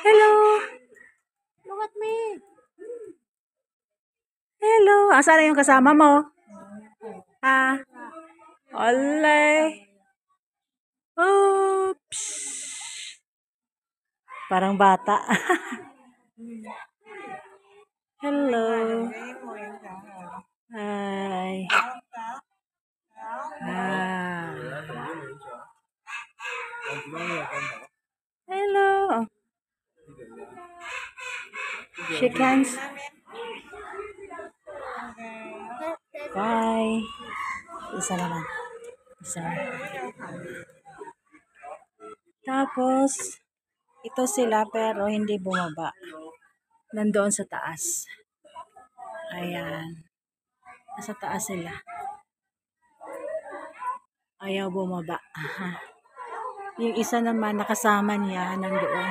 Hello. Look at me. Hello. Asan na yung kasama mo? Ha? Olay. Oops. Parang bata. Hello. Hi. Ah. Hello. Shake hands. Bye. Isa naman. Isa. Tapos, ito sila pero hindi bumaba. Nandoon sa taas. Ayan. Nasa taas sila. Ayaw bumaba. Yung isa naman nakasama niya nandoon.